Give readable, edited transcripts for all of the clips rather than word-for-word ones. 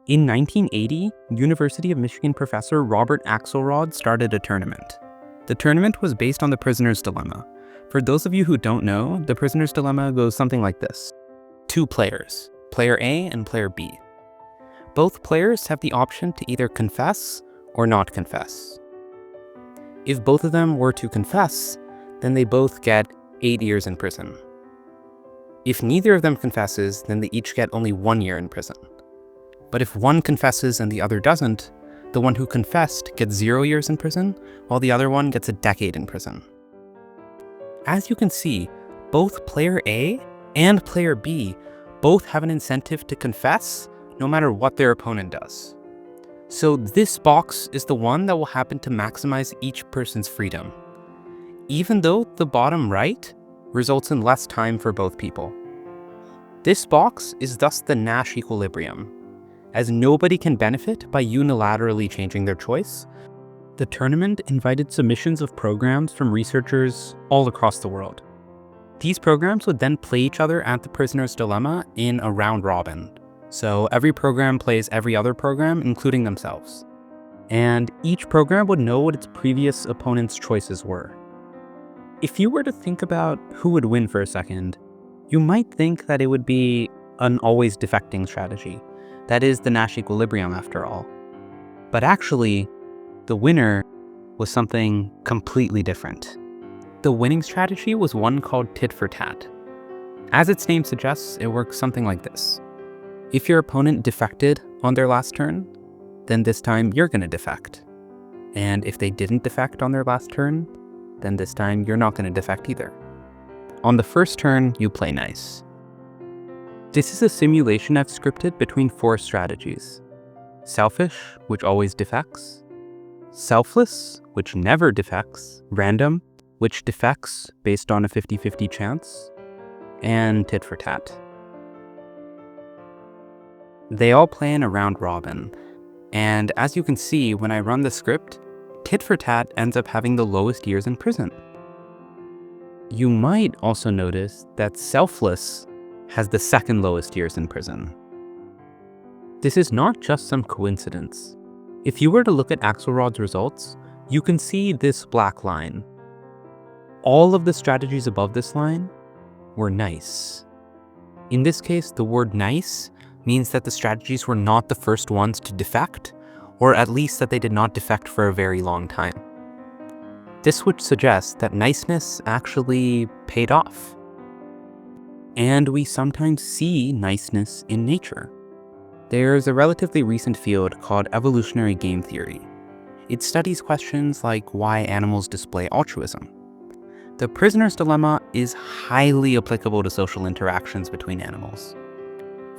In 1980, University of Michigan professor Robert Axelrod started a tournament. The tournament was based on the prisoner's dilemma. For those of you who don't know, the prisoner's dilemma goes something like this. Two players, player A and player B. Both players have the option to either confess or not confess. If both of them were to confess, then they both get 8 years in prison. If neither of them confesses, then they each get only 1 year in prison. But if one confesses and the other doesn't, the one who confessed gets 0 years in prison, while the other one gets a decade in prison. As you can see, both player A and player B both have an incentive to confess no matter what their opponent does. So this box is the one that will happen to maximize each person's freedom, even though the bottom right results in less time for both people. This box is thus the Nash equilibrium. As nobody can benefit by unilaterally changing their choice, the tournament invited submissions of programs from researchers all across the world. These programs would then play each other at the prisoner's dilemma in a round robin. So every program plays every other program, including themselves. And each program would know what its previous opponent's choices were. If you were to think about who would win for a second, you might think that it would be an always defecting strategy. That is the Nash equilibrium, after all. But actually, the winner was something completely different. The winning strategy was one called tit for tat. As its name suggests, it works something like this. If your opponent defected on their last turn, then this time you're going to defect. And if they didn't defect on their last turn, then this time you're not going to defect either. On the first turn, you play nice. This is a simulation I've scripted between 4 strategies. Selfish, which always defects. Selfless, which never defects. Random, which defects based on a 50-50 chance. And tit for tat. They all play in a round robin. And as you can see, when I run the script, tit for tat ends up having the lowest years in prison. You might also notice that selfless has the second lowest years in prison. This is not just some coincidence. If you were to look at Axelrod's results, you can see this black line. All of the strategies above this line were nice. In this case, the word nice means that the strategies were not the first ones to defect, or at least that they did not defect for a very long time. This would suggest that niceness actually paid off. And we sometimes see niceness in nature. There's a relatively recent field called evolutionary game theory. It studies questions like why animals display altruism. The prisoner's dilemma is highly applicable to social interactions between animals.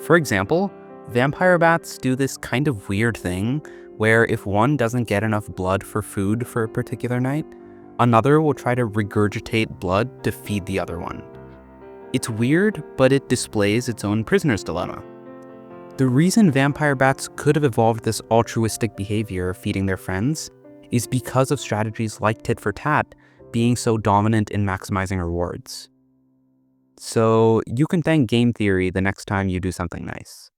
For example, vampire bats do this kind of weird thing where if one doesn't get enough blood for food for a particular night, another will try to regurgitate blood to feed the other one. It's weird, but it displays its own prisoner's dilemma. The reason vampire bats could have evolved this altruistic behavior of feeding their friends is because of strategies like tit for tat being so dominant in maximizing rewards. So you can thank game theory the next time you do something nice.